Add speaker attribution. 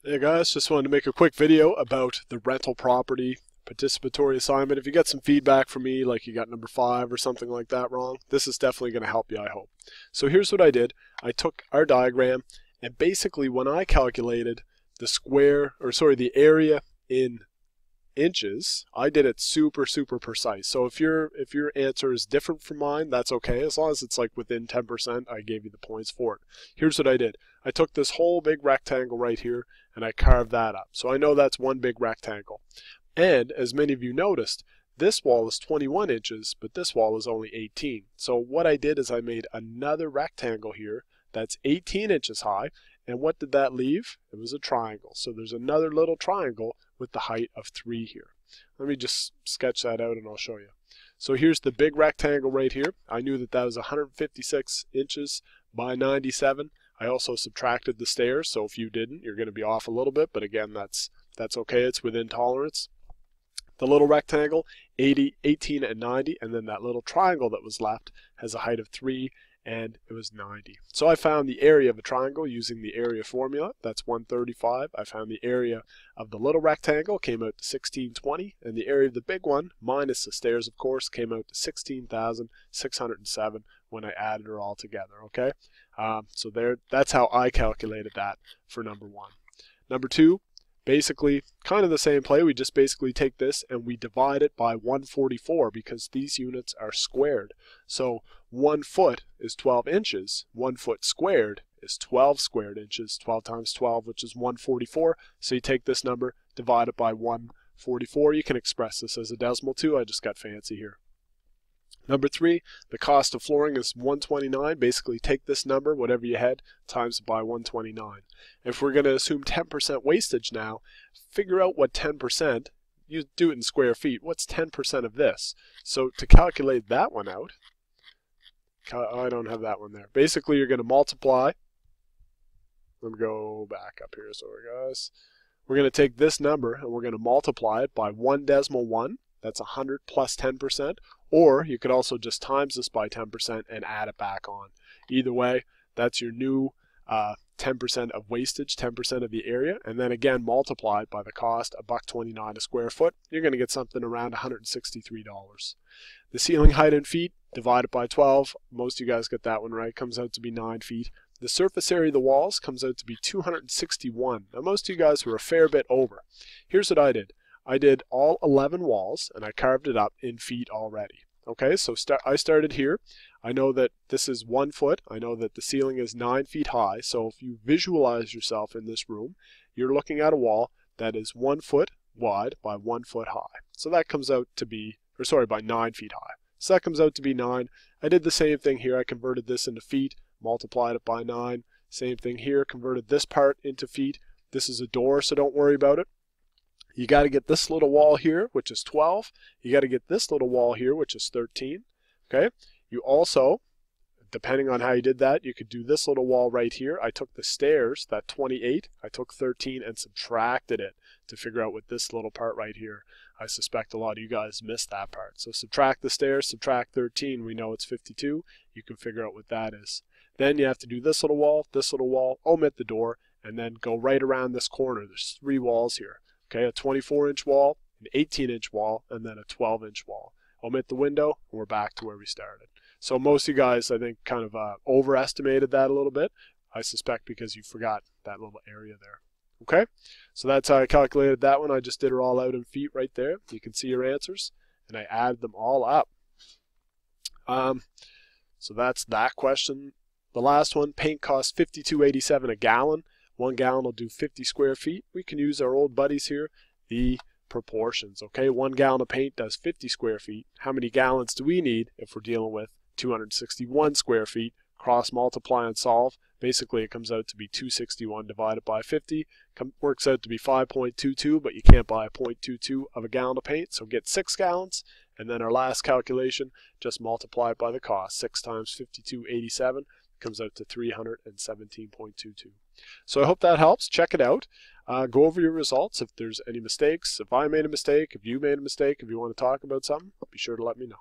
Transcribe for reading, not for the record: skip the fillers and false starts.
Speaker 1: Hey guys, just wanted to make a quick video about the rental property participatory assignment. If you get some feedback from me, like you got number 5 or something like that wrong, this is definitely going to help you, I hope. So here's what I did. I took our diagram, and basically when I calculated the area in inches, I did it super precise. So if your answer is different from mine, that's okay, as long as it's like within 10%. I gave you the points for it. Here's what I did. I took this whole big rectangle right here and I carved that up, so I know that's one big rectangle. And as many of you noticed, this wall is 21 inches, but this wall is only 18. So what I did is I made another rectangle here that's 18 inches high. And what did that leave? It was a triangle. So there's another little triangle with the height of 3 here. Let me just sketch that out and I'll show you. So here's the big rectangle right here. I knew that that was 156 inches by 97. I also subtracted the stairs, so if you didn't, you're going to be off a little bit, but again, that's okay. It's within tolerance. The little rectangle, 80, 18, and 90, and then that little triangle that was left has a height of 3, and it was 90. So I found the area of a triangle using the area formula. That's 135. I found the area of the little rectangle, came out to 1620, and the area of the big one, minus the stairs of course, came out to 16,607 when I added it all together, okay? So that's how I calculated that for number 1. Number 2, basically kind of the same play. We just basically take this and we divide it by 144 because these units are squared. So 1 foot is 12 inches. 1 foot squared is 12 squared inches. 12 times 12, which is 144. So you take this number, divide it by 144. You can express this as a decimal too. I just got fancy here. Number 3, the cost of flooring is 129. Basically take this number, whatever you had, times it by 129. If we're going to assume 10% wastage now, figure out what 10%, you do it in square feet, what's 10% of this? So to calculate that one out, I don't have that one there. Basically you're going to multiply, let me go back up here, sorry guys. We're going to take this number and we're going to multiply it by 1.1. That's 100 plus 10%, or you could also just times this by 10% and add it back on. Either way, that's your new 10% of wastage, 10% of the area, and then again multiplied by the cost, $1.29 a square foot. You're going to get something around $163. The ceiling height in feet, divided by 12. Most of you guys get that one right. Comes out to be 9 feet. The surface area of the walls comes out to be 261. Now most of you guys were a fair bit over. Here's what I did. I did all 11 walls and I carved it up in feet already. Okay, so I started here. I know that this is 1 foot. I know that the ceiling is 9 feet high. So if you visualize yourself in this room, you're looking at a wall that is 1 foot wide by 1 foot high. So that comes out to be, by 9 feet high. So that comes out to be 9. I did the same thing here. I converted this into feet, multiplied it by 9. Same thing here, converted this part into feet. This is a door, so don't worry about it. You got to get this little wall here, which is 12. You got to get this little wall here, which is 13. Okay. You also, depending on how you did that, you could do this little wall right here. I took the stairs, that 28. I took 13 and subtracted it to figure out what this little part right here. I suspect a lot of you guys missed that part. So subtract the stairs, subtract 13. We know it's 52. You can figure out what that is. Then you have to do this little wall, omit the door, and then go right around this corner. There's 3 walls here. Okay, a 24-inch wall, an 18-inch wall, and then a 12-inch wall. Omit the window, and we're back to where we started. So most of you guys, I think, kind of overestimated that a little bit. I suspect because you forgot that little area there. Okay, so that's how I calculated that one. I just did it all out in feet right there. You can see your answers, and I added them all up. So that's that question. The last one, paint costs $52.87 a gallon. 1 gallon will do 50 square feet. We can use our old buddies here, the proportions. Okay, 1 gallon of paint does 50 square feet. How many gallons do we need if we're dealing with 261 square feet? Cross multiply and solve. Basically it comes out to be 261 divided by 50. Works out to be 5.22, but you can't buy a 0.22 of a gallon of paint, so get 6 gallons. And then our last calculation, just multiply it by the cost. 6 times 52.87 comes out to 317.22. So I hope that helps. Check it out. Go over your results. If there's any mistakes, if I made a mistake, if you made a mistake, if you want to talk about something, be sure to let me know.